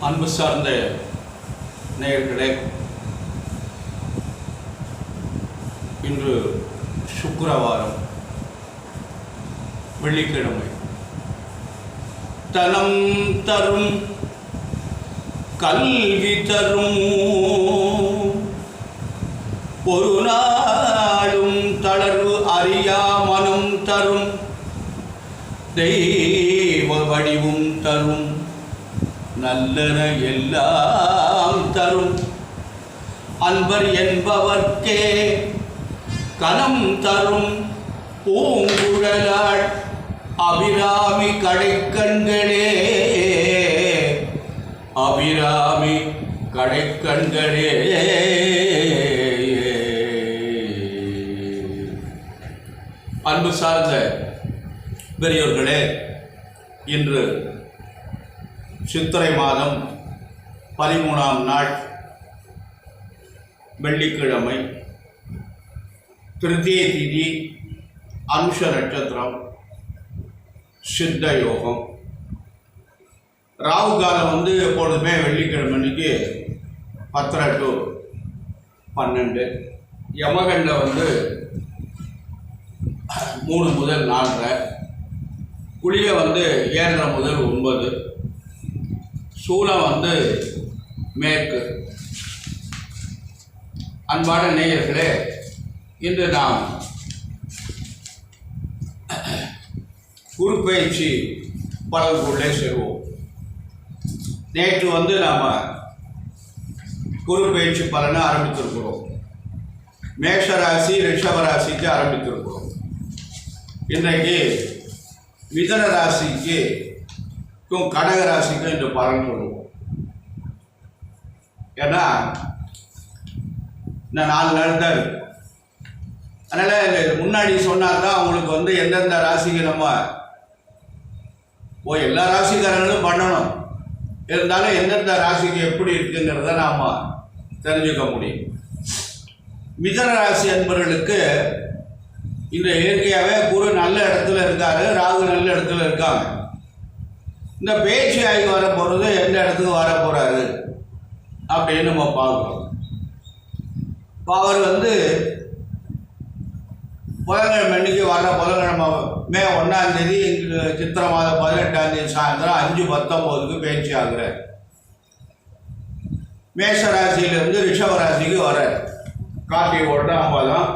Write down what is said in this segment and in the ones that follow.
அன்பு சார்ந்த நேயர்களே, இன்று சுக்கிரவாரம், வெள்ளிக்கிழமை. தனம் தரும் கல்வி தரும் ஒரு நாளும் தளர்வு அறியா மனம் தரும் தெய்வ வடிவும் தரும் நல்லன எல்லாம் தரும் அன்பர் என்பவர்க்கே கனம் தரும் பூங்குழலாள் அபிராமி கடைக்கண்களே, அபிராமி கடைக்கண்களே. அன்பு சார்ந்த பெரியோர்களே, இன்று சித்திரை மாதம் 13ஆம் நாள், வெள்ளிக்கிழமை, திருத்தியை திதி, அனுஷ நட்சத்திரம், சித்த யோகம். ராகு காலம் எப்பொழுதுமே வெள்ளிக்கிழமைக்கு 10 to 12. யமகண்டம் 3 முதல் 4. குளிகை 7:30 முதல் 9. சூலம் மேற்கு. அன்பான நேயர்களே, இன்று நாம் குரு பயிற்சி பலன்களுள்ளே செல்வோம். நேற்று நாம் குரு பயிற்சி பலனை ஆரம்பித்திருக்கிறோம். மேஷராசி ரிஷபராசிக்கு ஆரம்பித்திருக்கிறோம். இன்றைக்கு மிதுன ராசிக்கும் கடக ராசிக்கும் இன்று பலன் சொல்லுவோம். ஏன்னா இன்னும் 4 நாள் தான் இருக்கு. அதனால் முன்னாடி சொன்னால் தான் அவங்களுக்கு எந்தெந்த ராசிக்கு நம்ம எல்லா ராசிக்காரங்களும் பண்ணணும். இருந்தாலும் எந்தெந்த ராசிக்கு எப்படி இருக்குங்கிறத நாம் தெரிஞ்சுக்க முடியும். மிதுன ராசி அன்பர்களுக்கு இந்த இயற்கையாகவே குரு நல்ல இடத்துல இருக்காரு, ராகு நல்ல இடத்துல இருக்காங்க. இந்த பேச்சு ஆகி வர போகிறது எந்த இடத்துக்கு வர போகிறாரு அப்படின்னு நம்ம பார்க்குறோம். இப்போ அவர் புதன்கிழமை அன்னைக்கு வர புதன்கிழமை மே 1ஆம் தேதி சித்திரை மாதம் 18ஆம் தேதி சாயந்தரம் 5:19 பேச்சு ஆகுறார். மேஷ ராசியிலிருந்து ரிஷப ராசிக்கு வர்றார். கார்த்திகை 1ஆம் பாதம்,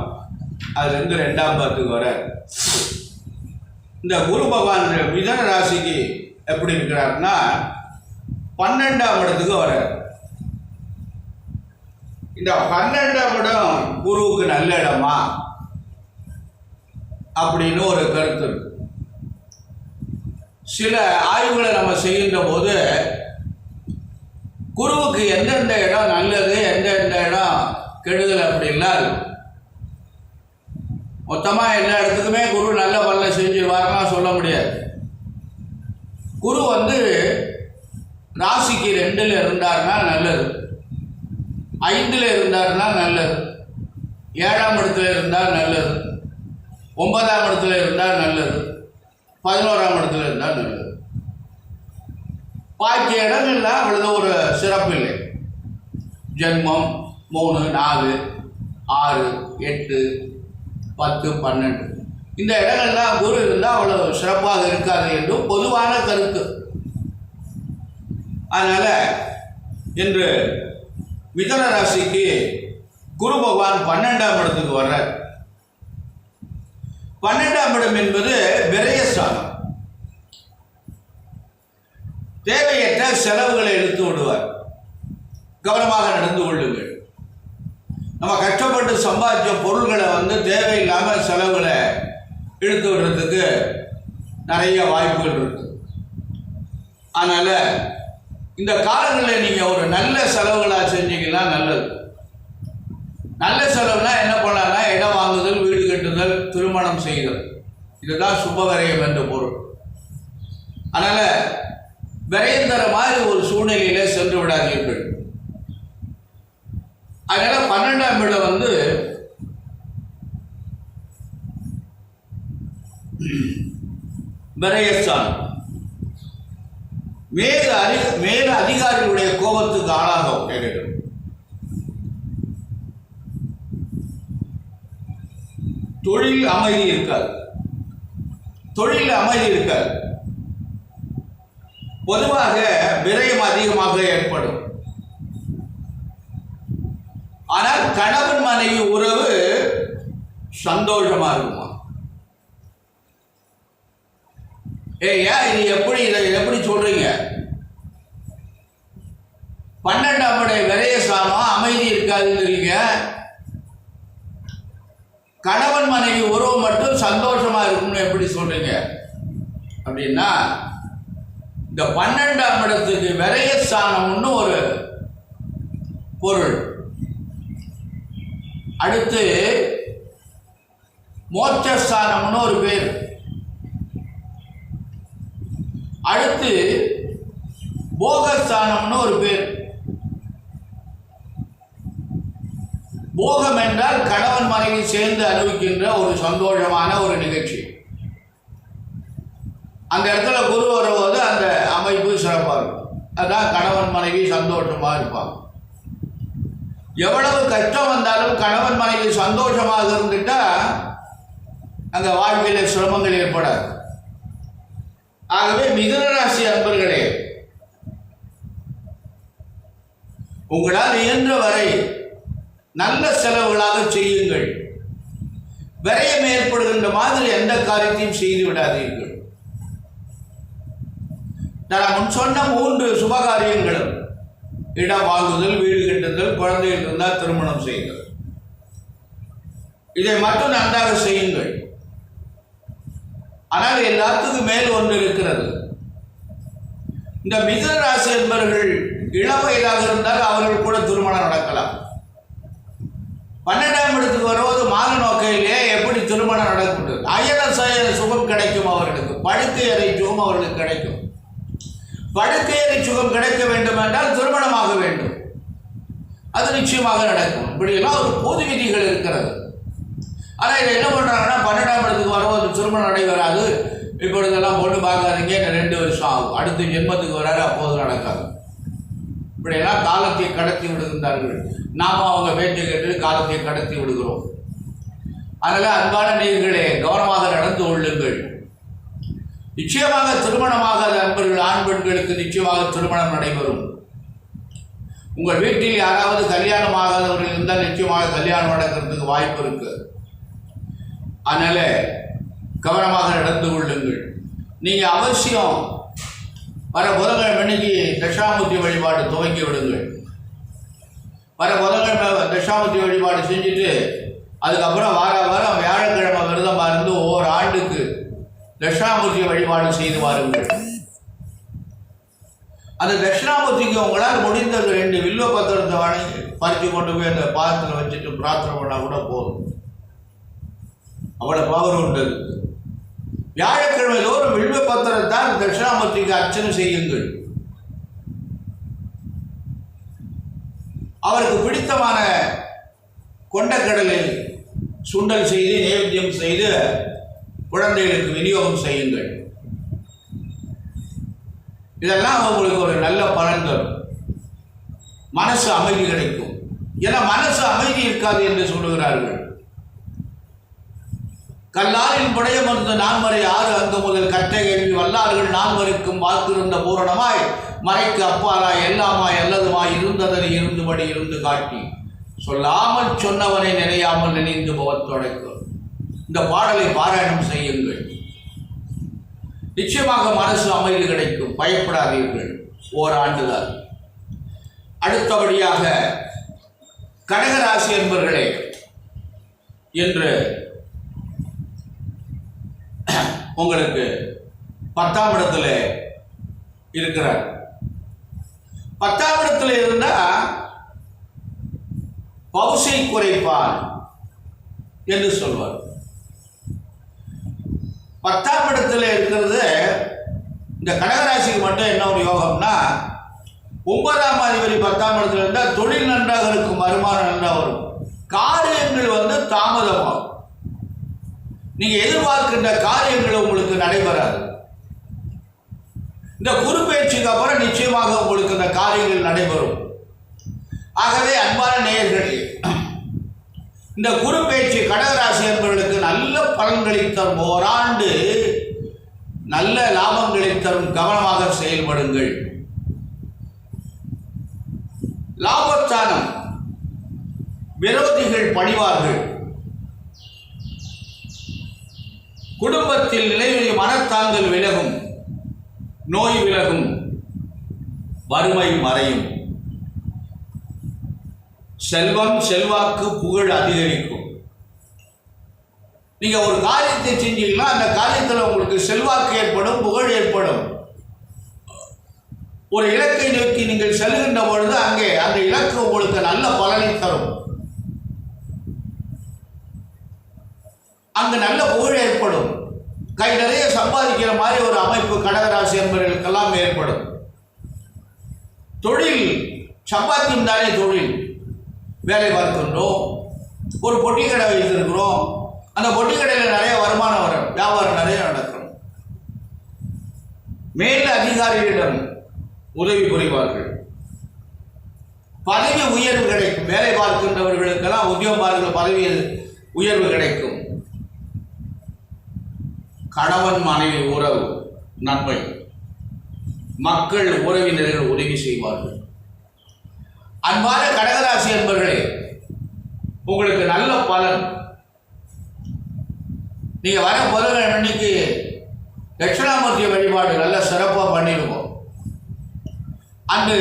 அதுலேருந்து 2ஆம் பாதத்துக்கு வர்றார். இந்த குரு பகவான் மிதுன ராசிக்கு எப்படி இருக்கிறாருன்னா 12ஆம் இடத்துக்கு வர்றார். இந்த 12ஆம் இடம் குருவுக்கு நல்ல இடமா அப்படின்னு ஒரு கருத்து இருக்கு. சில ஆய்வுகளை நம்ம செய்கின்ற போது குருவுக்கு எந்தெந்த இடம் நல்லது, எந்தெந்த இடம் கெடுதல் அப்படின்லாம் இருக்கு. மொத்தமாக எல்லா இடத்துக்குமே குரு நல்ல பலனை செஞ்சிருவாருன்னா சொல்ல முடியாது. குரு ராசிக்கு 2ல் இருந்தாருன்னா நல்லது, 5ல் இருந்தாருன்னா நல்லது, 7ஆம் இடத்துல இருந்தால் நல்லது, 9ஆம் இடத்துல இருந்தால் நல்லது, 11ஆம் இடத்துல இருந்தால் நல்லது. பாக்கி இடங்கள்லாம் அவ்வளவு ஒரு சிறப்பு இல்லை. ஜென்மம் 3, 4, 6, 8, 10, 12 இந்த இடங்கள்லாம் குரு இருந்தால் அவ்வளவு சிறப்பாக இருக்காது என்றும் பொதுவான கருத்து. அதனால இன்று மிதுன ராசிக்கு குரு பகவான் 12ஆம் இடத்துக்கு வர்றார். 12ஆம் இடம் என்பது விரயஸ்தானம். தேவையற்ற செலவுகளை எடுத்து விடுவார். கவனமாக நடந்து கொள்ளுங்கள். நம்ம கஷ்டப்பட்டு சம்பாதிச்ச பொருள்களை தேவையில்லாமல் செலவுகளை இழுத்து விடுறதுக்கு நிறைய வாய்ப்புகள் இருக்கு. அதனால் இந்த காலங்களில் நீங்கள் ஒரு நல்ல செலவுகளாக செஞ்சீங்கன்னா நல்லது. நல்ல செலவுனா என்ன பண்ணலாம்னா இடம் வாங்குதல், வீடு கட்டுதல், திருமணம் செய்தல், இதுதான் சுபவிரயம் என்ற பொருள். அதனால் விரயந்தர மாதிரி ஒரு சூழ்நிலையில சென்று விடாதீர்கள். அதனால் 12ஆம் இடம் விரயஸ்தானம். மேல் அதிகாரிகளுடைய கோபத்துக்கு ஆளாக நேரிடும். தொழில் அமைதி இருக்காது. பொதுவாக விரயம் அதிகமாக ஏற்படும். ஆனால் கணவன் மனைவி உறவு சந்தோஷமா இருக்குமா? இது எப்படி சொல்றீங்க? 12ஆம் படை விரைய சாணம் அமைதி இருக்காதுங்கிறீங்க. கணவன் மனைவி உறவு மட்டும் சந்தோஷமா இருக்கும்னு எப்படி சொல்றீங்க? அப்படின்னா இந்த 12ஆம் இடத்துக்கு விரைய ஸ்தானம்னு ஒரு பொருள். அடுத்து மோட்சஸ்தானம்னு ஒரு பேர். அடுத்து போகஸ்தானம்னு ஒரு பேர். போகம் என்றால் கணவன் மனைவி சேர்ந்து அனுபவிக்கின்ற ஒரு சந்தோஷமான ஒரு நிகழ்ச்சி. அந்த இடத்துல குரு வரும்போது அந்த அமைப்பு சிறப்பாக இருக்கும். அதான் கணவன் மனைவி சந்தோஷமாக இருப்பாங்க. எவ்வளவு கஷ்டம் வந்தாலும் கணவன் மனைவி சந்தோஷமாக இருந்துட்டா அந்த வாழ்க்கையில சிரமங்கள் ஏற்படாது. ஆகவே மிதுன ராசி அன்பர்களே, உங்களால் இயன்ற வரை நல்ல செலவுகளாக செய்யுங்கள். விரயம் ஏற்படுகின்ற மாதிரி எந்த காரியத்தையும் செய்து விடாதீர்கள். நான் முன் சொன்ன 3 சுபகாரியங்களும், இடம் வாங்குதல், வீடு கட்டுதல், குழந்தைகள் இருந்தால் திருமணம் செய்யுங்கள், இதை மட்டும் நன்றாக செய்யுங்கள். ஆனால் எல்லாத்துக்கும் மேல் ஒன்று இருக்கிறது. இந்த மிதுன ராசி என்பவர்கள் இளம் வயதாக இருந்தால் அவர்கள் கூட திருமணம் நடக்கலாம். 12ஆம் இடத்துக்கு வருவது மாக நோக்கையிலே எப்படி திருமணம் நடக்கும்? அயன சுகம் கிடைக்கும் அவர்களுக்கு, படுக்கை அறை சுகம் அவர்களுக்கு கிடைக்கும். படுக்கை அறை சுகம் கிடைக்க வேண்டும் என்றால் திருமணமாக வேண்டும், அது நிச்சயமாக நடக்கும். இப்படியெல்லாம் ஒரு பொது விதிகள் இருக்கிறது. ஆனால் இதை என்ன பண்ணுறாங்கன்னா 12ஆம் இடத்துக்கு வரும்போது திருமணம் நடைபெறாது, இப்பொழுதெல்லாம் பொண்ணு பார்க்காதீங்க, 2 வருஷம் ஆகும், அடுத்த ஜென்மத்துக்கு வராது, அப்போது நடக்காது. இப்படியெல்லாம் காலத்தை கடத்தி விடுகின்றார்கள். நாம் அவங்க பேச்சை கேட்டு காலத்தை கடத்தி விடுகிறோம். அதனால் அன்பான நேயர்களே, கவனமாக நடந்து கொள்ளுங்கள். நிச்சயமாக திருமணமாகாத நண்பர்கள், ஆண் பெண்களுக்கு நிச்சயமாக திருமணம் நடைபெறும். உங்கள் வீட்டில் யாராவது கல்யாணம் ஆகாதவர்கள் இருந்தால் நிச்சயமாக கல்யாணம் நடக்கிறதுக்கு வாய்ப்பு இருக்கு. அதனால கவனமாக நடந்து கொள்ளுங்கள். நீங்கள் அவசியம் வர புதன்கிழமை அன்னைக்கு தட்சாமூர்த்தி வழிபாடு துவங்கி விடுங்கள். வர புதன்கிழமை தட்சாமூர்த்தி வழிபாடு செஞ்சுட்டு அதுக்கப்புறம் வாரம் வியாழக்கிழமை விரதமாக இருந்து ஒவ்வொரு ஆண்டுக்கு தட்சிணாமூர்த்தி வழிபாடு செய்து வாருங்கள். அந்த தட்சிணாமூர்த்திக்கு உங்களால் முடிந்தது 2 வில்வ பத்திரத்தை வணங்கி பறித்து கொண்டு போய் அந்த பாதத்தில் வச்சுட்டு பிரார்த்தனை பண்ணால் கூட போதும். அவ்வளோ பவர் உண்டது. வியாழக்கிழமை தோறும் வில்வ பத்திரத்தால் தட்சிணாமூர்த்திக்கு அர்ச்சனை செய்யுங்கள். அவருக்கு பிடித்தமான கொண்டக்கடலில் சுண்டல் செய்து நைவேத்தியம் செய்து குழந்தைகளுக்கு விநியோகம் செய்யுங்கள். இதெல்லாம் உங்களுக்கு ஒரு நல்ல பலன் தரும். மனசு அமைதி கிடைக்கும். ஏன்னா மனசு அமைதி இருக்காது என்று சொல்லுகிறார்கள். கல்லாரின் புடையமர்ந்த 4 அங்கு முதல் கற்றை கேள்வி வல்லார்கள் 4 வாக்கிருந்த பூரணமாய் மறைக்கு அப்பாலாய் எல்லாமாய் அல்லதுமாய் இருந்ததனை இருந்தபடி இருந்து காட்டி சொல்லாமல் சொன்னவனை நினையாமல் நினைந்து பவத்தொடைக்கும். இந்த பாடலை பாராயணம் செய்யுங்கள். நிச்சயமாக மனசு அமைதி கிடைக்கும். பயப்படாதீர்கள். ஓராண்டுதான். அடுத்தபடியாக கடகராசி என்பவர்களே, இன்று உங்களுக்கு 10ஆம் இடத்துல இருக்கிறார். 10ஆம் இடத்துல இருந்தா பவுசை குறைப்பான் என்று சொல்வார். 10ஆம் இடத்துல இருக்கிறது இந்த கடகராசிக்கு மட்டும் என்ன ஒரு யோகம்னா, 9ஆம் அதிபதி 10ஆம் இடத்துல இருந்தால் தொழில் நன்றாக இருக்கும், வருமானம் நன்றாக வரும், காரியங்கள் தாமதமாகும். நீங்க எதிர்பார்க்கின்ற காரியங்கள் உங்களுக்கு நடைபெறாது. இந்த குரு பயிற்சிக்கு அப்புறம் நிச்சயமாக உங்களுக்கு இந்த காரியங்கள் நடைபெறும். ஆகவே அன்பான நேயர்களே, இந்த குரு பயிற்சி கடகராசி என்பவர்களுக்கு நல்ல பலன்களை தரும். ஓராண்டு நல்ல லாபங்களை தரும். கவனமாக செயல்படுங்கள். லாபஸ்தானம் விரோதிகள் பணிவார்கள். குடும்பத்தில் நிலையில் மனத்தாங்கல் விலகும். நோய் விலகும். வறுமை மறையும். செல்வம் செல்வாக்கு புகழ் அதிகரிக்கும். நீங்க ஒரு காரியத்தை செஞ்சீங்கன்னா அந்த காரியத்தில் உங்களுக்கு செல்வாக்கு ஏற்படும், புகழ் ஏற்படும். ஒரு இலக்கை நோக்கி நீங்கள் செல்கின்ற பொழுது அங்கே அந்த இலக்கு உங்களுக்கு நல்ல பலனை தரும். அங்கு நல்ல புகழ் ஏற்படும். கை நிறைய சம்பாதிக்கிற மாதிரி ஒரு அமைப்பு கடகராசி என்பவர்களுக்கெல்லாம் ஏற்படும். தொழில் சம்பாத்தியம் தானே தொழில். வேலை பார்க்கின்றோம், ஒரு பொட்டி கடை வைத்திருக்கிறோம், அந்த பொட்டி கடையில் நிறைய வருமானம் வரும், வியாபாரம் நிறைய நடக்கும். மேல் அதிகாரிகளிடம் உதவி புரிவார்கள். பதவி உயர்வு கிடைக்கும். வேலை பார்க்கின்றவர்களுக்கெல்லாம் உத்தியோகமார்கள் பதவி உயர்வு கிடைக்கும். கணவன் மனைவி உறவு நன்மை. மக்கள் உறவினர்கள் உதவி செய்வார்கள். அன்பான கடகராசி என்பவர்களே, உங்களுக்கு நல்ல பலன். நீங்க வர புதன்கிழமை அன்னைக்கு தட்சிணாமூர்த்தி வழிபாடு நல்ல சிறப்பாக பண்ணிடுவோம். அன்று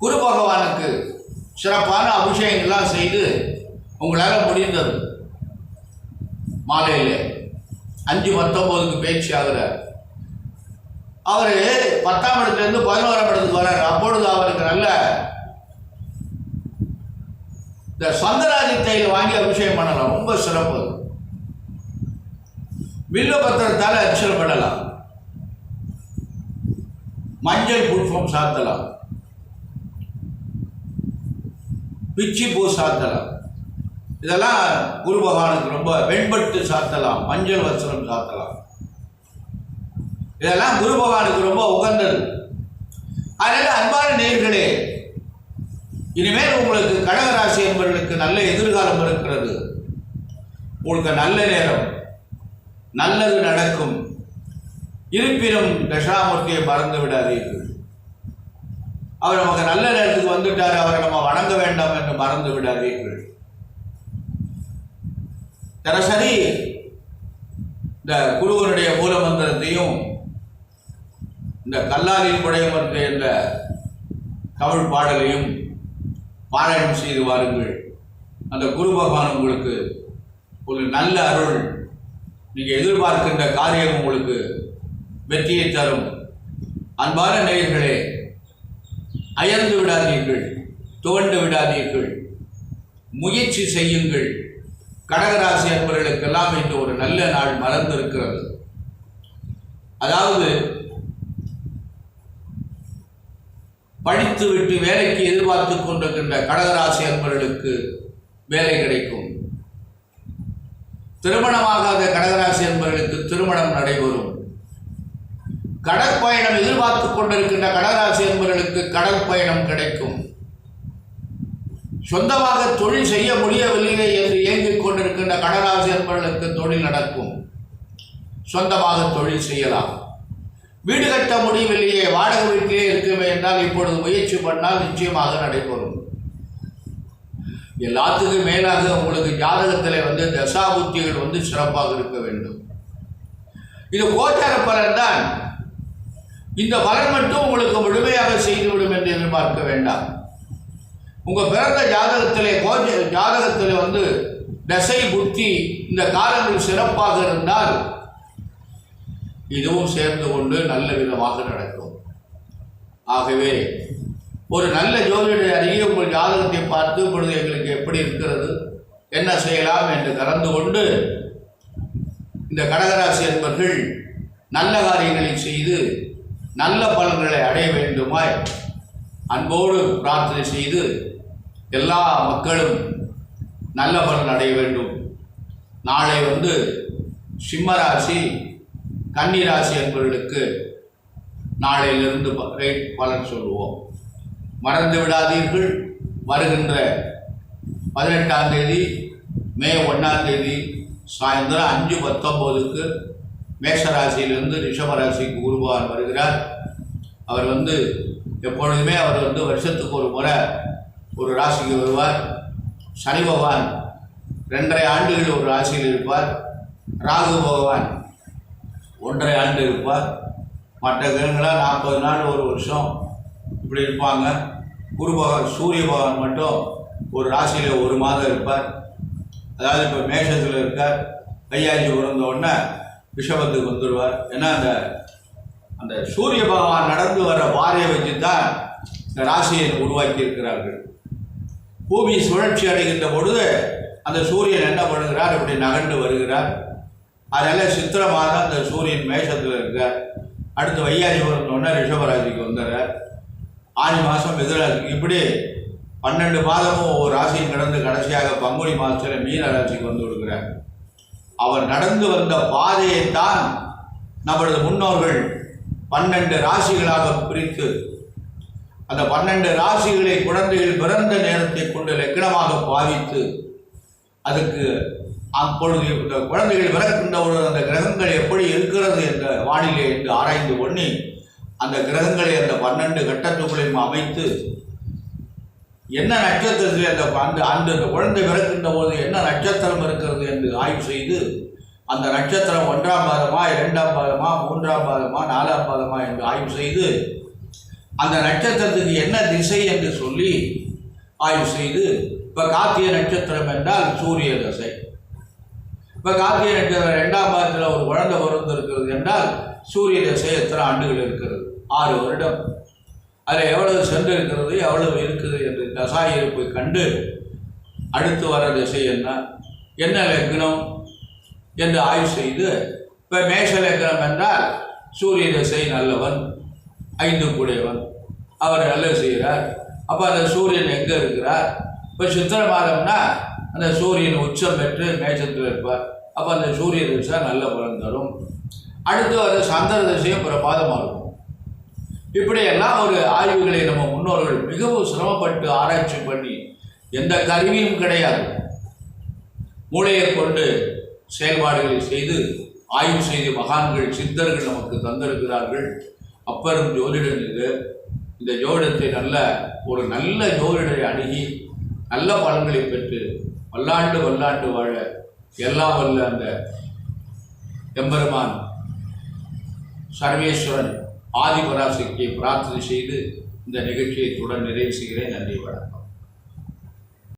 குரு பகவானுக்கு சிறப்பான அபிஷேகங்கள்லாம் செய்து உங்களால் முடிந்தது. மாலையில் 5:19 பேச்சு ஆகிறார். அவர் 10ஆம் இடத்துலேருந்து 11ஆம் இடத்துக்கு வர்றார். அப்பொழுது அவருக்கு நல்ல இந்த சந்தராஜி தையில் வாங்கி அபிஷேகம் பண்ணலாம். ரொம்ப சிறப்பு. வில்வ பத்திரத்தால் அர்ச்சனை பண்ணலாம். மஞ்சள் புஷ்பம் சாத்தலாம். பிச்சி பூ சாத்தலாம். இதெல்லாம் குரு பகவானுக்கு ரொம்ப. வெண்பட்டு சாத்தலாம். மஞ்சள் வஸ்திரம் சாத்தலாம். இதெல்லாம் குரு பகவானுக்கு ரொம்ப உகந்தது. அதனால அன்பான நேயர்களே, இனிமேல் உங்களுக்கு கடகராசி என்பவர்களுக்கு நல்ல எதிர்காலம் இருக்கிறது. உங்களுக்கு நல்ல நேரம், நல்லது நடக்கும். இருப்பினும் தட்சிணாமூர்த்தியை மறந்து விடாதீர்கள். அவர் நமக்கு நல்ல நேரத்துக்கு வந்துட்டார், அவரை நம்ம வணங்க வேண்டாம் என்று மறந்து விடாதீர்கள். தினசரி இந்த குருவனுடைய மூல மந்திரத்தையும் இந்த கல்லாலில் குடையமர்ந்த என்ற தமிழ் பாடலையும் பாராயணம் செய்து வாருங்கள். அந்த குரு பகவான் உங்களுக்கு ஒரு நல்ல அருள், நீங்கள் எதிர்பார்க்கின்ற காரியம் உங்களுக்கு வெற்றியை தரும். அன்பான நேயர்களே, அயர்ந்து விடாதீர்கள், துவண்டு விடாதீர்கள், முயற்சி செய்யுங்கள். கடகராசி அன்பர்களுக்கெல்லாம் இன்று ஒரு நல்ல நாள் மறந்திருக்கிறது. அதாவது படித்துவிட்டு வேலைக்கு எதிர்பார்த்து கொண்டிருக்கின்ற கடகராசி அன்பர்களுக்கு வேலை கிடைக்கும். திருமணமாகாத கடகராசி அன்பர்களுக்கு திருமணம் நடைபெறும். கடற்பயணம் எதிர்பார்த்து கொண்டிருக்கின்ற கடகராசி அன்பர்களுக்கு கடல் பயணம் கிடைக்கும். சொந்தமாக தொழில் செய்ய முடியவில்லை என்று இயங்கிக் கொண்டிருக்கின்ற கடகராசி அன்பர்களுக்கு தொழில் நடக்கும். சொந்தமாக தொழில் செய்யலாம். வீடு கட்ட முடியவில்லையே, வாடகை வீட்டிலே இருக்கவே என்றால் இப்பொழுது முயற்சி பண்ணால் நிச்சயமாக நடைபெறும். எல்லாத்துக்கும் மேலாக உங்களுக்கு ஜாதகத்தில் தசாபுத்திகள் சிறப்பாக இருக்க வேண்டும். இது கோச்சார பலன் தான். இந்த பலன் மட்டும் உங்களுக்கு முழுமையாக செய்துவிடும் என்று எதிர்பார்க்க வேண்டாம். உங்க பிறந்த ஜாதகத்தில் தசை புத்தி இந்த காலங்கள் சிறப்பாக இருந்தால் இதுவும் சேர்ந்து கொண்டு நல்ல விதமாக நடக்கும். ஆகவே ஒரு நல்ல ஜோதிடரை அறிய உங்கள் ஜாதகத்தை பார்த்து இப்பொழுது எங்களுக்கு எப்படி இருக்கிறது, என்ன செய்யலாம் என்று கலந்து கொண்டு இந்த கடகராசி என்பவர்கள் நல்ல காரியங்களை செய்து நல்ல பலன்களை அடைய வேண்டுமாய் அன்போடு பிரார்த்தனை செய்து எல்லா மக்களும் நல்ல பலன் அடைய வேண்டும். நாளை சிம்மராசி கன்னிராசி என்பவர்களுக்கு நாளையிலிருந்து பலன் சொல்லுவோம். மறந்து விடாதீர்கள், வருகின்ற 18ஆம் தேதி மே 1ஆம் தேதி சாயந்தரம் 5:19க்கு மேஷராசியிலிருந்து ரிஷபராசிக்கு குரு பகவான் வருகிறார். அவர் எப்பொழுதுமே அவர் வருஷத்துக்கு ஒரு முறை ஒரு ராசிக்கு வருவார். சனி பகவான் 2.5 ஆண்டுகள் ஒரு ராசியில் இருப்பார். ராகு பகவான் 1.5 ஆண்டு இருப்பார். மற்ற கிரகங்களாக 40 நாள் ஒரு வருஷம் இப்படி இருப்பாங்க. குரு பகவான் சூரிய பகவான் மட்டும் ஒரு ராசியில் 1 மாதம் இருப்பார். அதாவது இப்போ மேஷத்தில் இருக்கார், கையாட்சி பிறந்த உடனே ரிஷபத்துக்கு வந்துடுவார். ஏன்னா அந்த சூரிய பகவான் நடந்து வர பாதையை வச்சு தான் இந்த ராசியை உருவாக்கி இருக்கிறார்கள். பூமி சுழற்சி அடைகின்ற பொழுது அந்த சூரியன் என்ன பண்ணுகிறார், இப்படி நகர்ந்து வருகிறார். அதனால் சித்திரை மாதம் அந்த சூரியன் மேஷத்தில் இருக்கார். அடுத்து வையாசி பிறந்தோடனே ரிஷபராசிக்கு வந்துடுறார். ஆனி மாதம் மிதுனராசிக்கு, இப்படி 12 மாதமும் ஒவ்வொரு ராசியும் கடந்து கடைசியாக பங்குனி மாதத்தில் மீன ராசிக்கு வந்து விடுகிறார். அவர் நடந்து வந்த பாதையைத்தான் நமது முன்னோர்கள் 12 ராசிகளாக பிரித்து அந்த 12 ராசிகளை குழந்தைகள் பிறந்த நேரத்தை கொண்டு லக்கணமாக பாவித்து அதுக்கு அப்பொழுது இந்த குழந்தைகள் பிறக்கின்ற பொழுது அந்த கிரகங்கள் எப்படி இருக்கிறது என்ற வானிலை என்று ஆராய்ந்து பண்ணி அந்த கிரகங்களை அந்த 12 கட்டத்துக்குள்ளையும் அமைத்து என்ன நட்சத்திரத்தில் அந்த குழந்தை பிறக்கின்ற போது என்ன நட்சத்திரம் இருக்கிறது என்று ஆய்வு செய்து அந்த நட்சத்திரம் 1ஆம் பாதமா 2ஆம் பாதமா 3ஆம் பாதமா 4ஆம் பாதமா என்று ஆய்வு செய்து அந்த நட்சத்திரத்துக்கு என்ன திசை என்று சொல்லி ஆய்வு செய்து, இப்போ கார்த்திகை நட்சத்திரம் என்றால் சூரிய திசை. இப்போ கார்த்திகை நட்சத்திரம் 2ஆம் பாதத்தில் ஒரு குழந்தை பிறந்து இருக்கிறது என்றால் சூரிய திசை எத்தனை ஆண்டுகள் இருக்கிறது, 6 வருடம். அதில் எவ்வளவு சென்று இருக்கிறது, எவ்வளவு இருக்குது என்று தசா இருப்பை கண்டு அடுத்து வர திசை என்ன லக்னம் என்று ஆய்வு செய்து, இப்போ மேஷ லக்னம் என்றால் சூரிய திசை நல்லவன், 5 கூடியவன், அவர் நல்லது செய்கிறார். அப்போ அந்த சூரியன் எங்கே இருக்கிறார், இப்போ சித்திரை மாதம்னா அந்த சூரியன் உச்சம் பெற்று மேஷத்தில் இருப்பார். அப்போ அந்த சூரிய திசை நல்ல பலன் தரும். அடுத்து அது சந்திர திசையும் பிரபாதமாக இருக்கும். இப்படியெல்லாம் ஒரு ஆய்வுகளை நம்ம முன்னோர்கள் மிகவும் சிரமப்பட்டு ஆராய்ச்சி பண்ணி, எந்த கருவியும் கிடையாது, மூளையை கொண்டு செயல்பாடுகளை செய்து ஆய்வு செய்து மகான்கள் சித்தர்கள் நமக்கு தந்திருக்கிறார்கள். அப்பரும் ஜோதிடன் இந்த ஜோதிடத்தை நல்ல ஜோதிடரை அணுகி நல்ல பலன்களை பெற்று வல்லாண்டு வாழ எல்லாம் வல்ல அந்த எம்பெருமான் சர்வேஸ்வரன் ஆதிபராசக்தியை பிரார்த்தனை செய்து இந்த நிகழ்ச்சியை தொடர் நிறைவு செய்கிறேன். நன்றி, வணக்கம்.